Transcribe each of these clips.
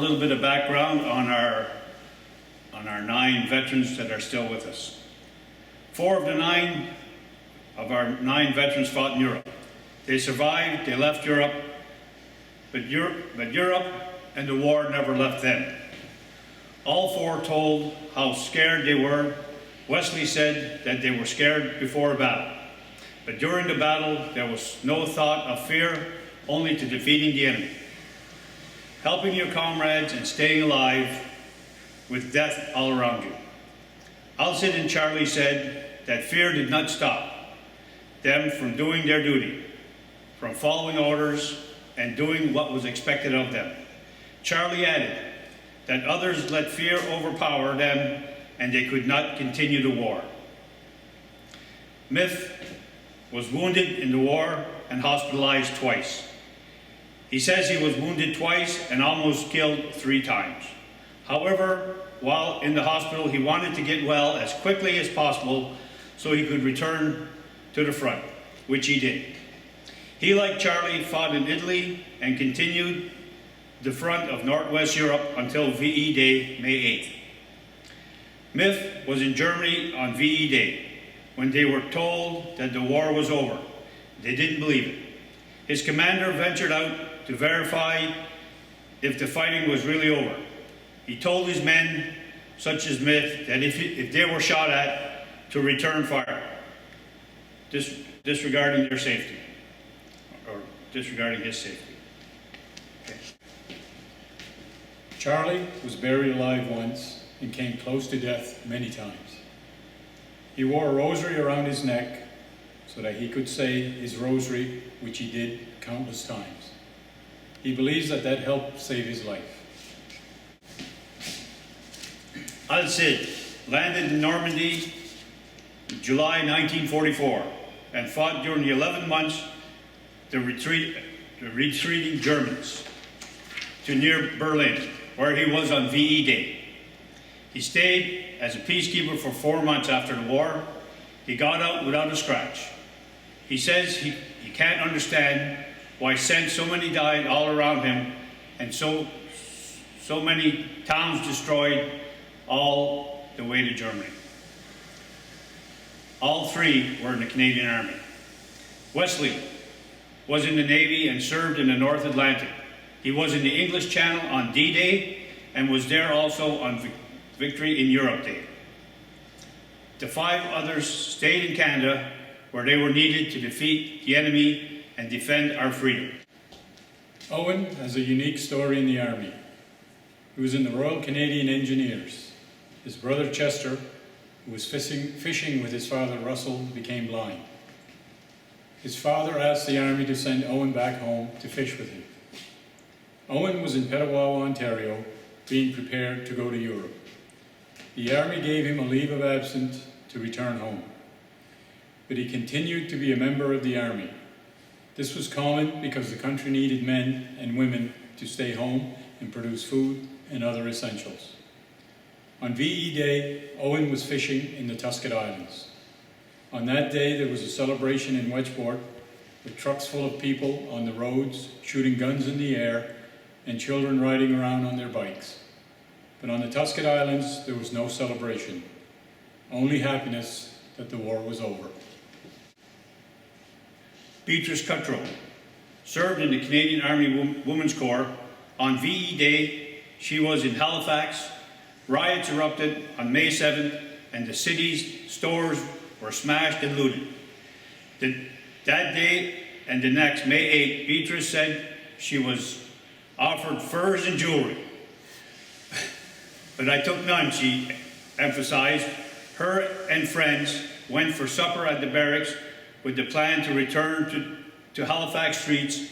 little bit of background on our 9 veterans that are still with us. 4 of our 9 veterans fought in Europe. They survived, they left Europe, but Europe and the war never left them. All 4 told how scared they were. Wesley said that they were scared before a battle. But during the battle, there was no thought of fear, only to defeating the enemy. Helping your comrades and staying alive with death all around you. Alcid and Charlie said that fear did not stop them from doing their duty, from following orders and doing what was expected of them. Charlie added that others let fear overpower them and they could not continue the war. Miff was wounded in the war and hospitalized twice. He says he was wounded twice and almost killed 3 times. However, while in the hospital, he wanted to get well as quickly as possible so he could return to the front, which he did. He, like Charlie, fought in Italy and continued the front of Northwest Europe until VE Day, May 8th. Miff was in Germany on VE Day when they were told that the war was over. They didn't believe it. His commander ventured out to verify if the fighting was really over. He told his men, such as Miff, that if they were shot at, to return fire, disregarding their safety, or disregarding his safety. Okay. Charlie was buried alive once and came close to death many times. He wore a rosary around his neck so that he could say his rosary, which he did countless times. He believes that helped save his life. Alcid landed in Normandy in July 1944 and fought during the 11 months the retreating Germans to near Berlin, where he was on VE Day. He stayed as a peacekeeper for 4 months after the war. He got out without a scratch. He says he can't understand why so many died all around him and so many towns destroyed all the way to Germany. All 3 were in the Canadian Army. Wesley was in the Navy and served in the North Atlantic. He was in the English Channel on D-Day and was there also on Victory in Europe Day. The 5 others stayed in Canada where they were needed to defeat the enemy and defend our freedom. Owen has a unique story in the Army. He was in the Royal Canadian Engineers. His brother Chester, who was fishing with his father Russell, became blind. His father asked the Army to send Owen back home to fish with him. Owen was in Petawawa, Ontario, being prepared to go to Europe. The Army gave him a leave of absence to return home, but he continued to be a member of the Army. This was common because the country needed men and women to stay home and produce food and other essentials. On VE Day, Owen was fishing in the Tuscan Islands. On that day, there was a celebration in Wedgeport with trucks full of people on the roads, shooting guns in the air, and children riding around on their bikes. But on the Tuscan Islands, there was no celebration, only happiness that the war was over. Beatrice Cuttrell served in the Canadian Army Women's Corps. On VE Day, she was in Halifax. Riots erupted on May 7th, and the city's stores were smashed and looted. That day and the next, May 8th, Beatrice said she was offered furs and jewelry. But I took none, she emphasized. Her and friends went for supper at the barracks with the plan to return to Halifax streets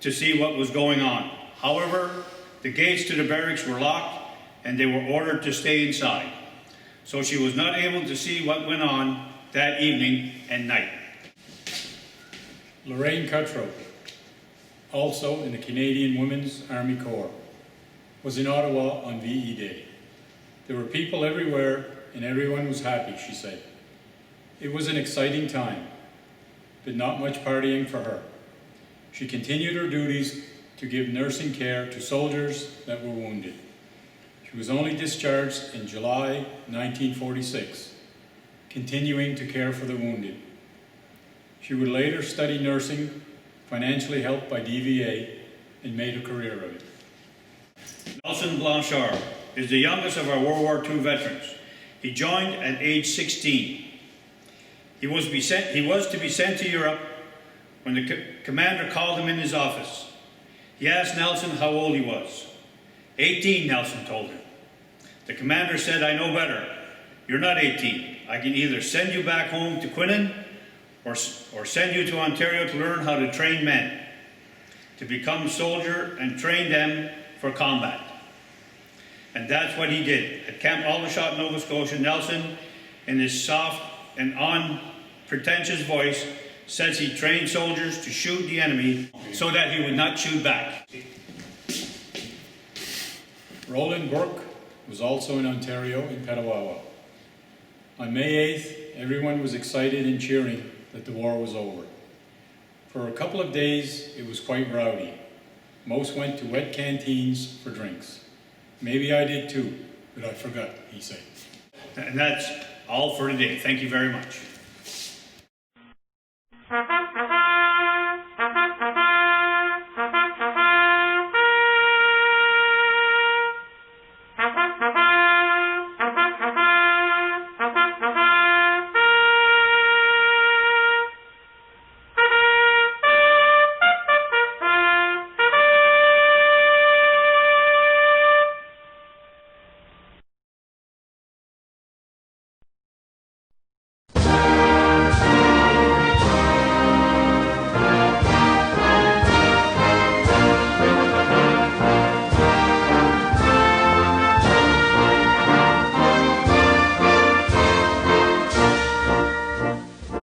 to see what was going on. However, the gates to the barracks were locked and they were ordered to stay inside. So she was not able to see what went on that evening and night. Lorraine Cuttrell, also in the Canadian Women's Army Corps, was in Ottawa on VE Day. There were people everywhere and everyone was happy, she said. It was an exciting time, but not much partying for her. She continued her duties to give nursing care to soldiers that were wounded. She was only discharged in July 1946, continuing to care for the wounded. She would later study nursing, financially helped by DVA, and made a career of it. Nelson Blanchard is the youngest of our World War II veterans. He joined at age 16. He was to be sent to Europe when the commander called him in his office. He asked Nelson how old he was. 18, Nelson told him. The commander said, "I know better. You're not 18. I can either send you back home to Quinnen or send you to Ontario to learn how to train men, to become a soldier and train them for combat." And that's what he did. At Camp Aldershot, Nova Scotia, Nelson, in his soft and unpretentious voice, says he trained soldiers to shoot the enemy so that he would not shoot back. Roland Burke was also in Ontario in Petawawa. On May 8th, everyone was excited and cheering that the war was over. For a couple of days, it was quite rowdy. Most went to wet canteens for drinks. Maybe I did too, but I forgot, he said. And that's all for today. Thank you very much.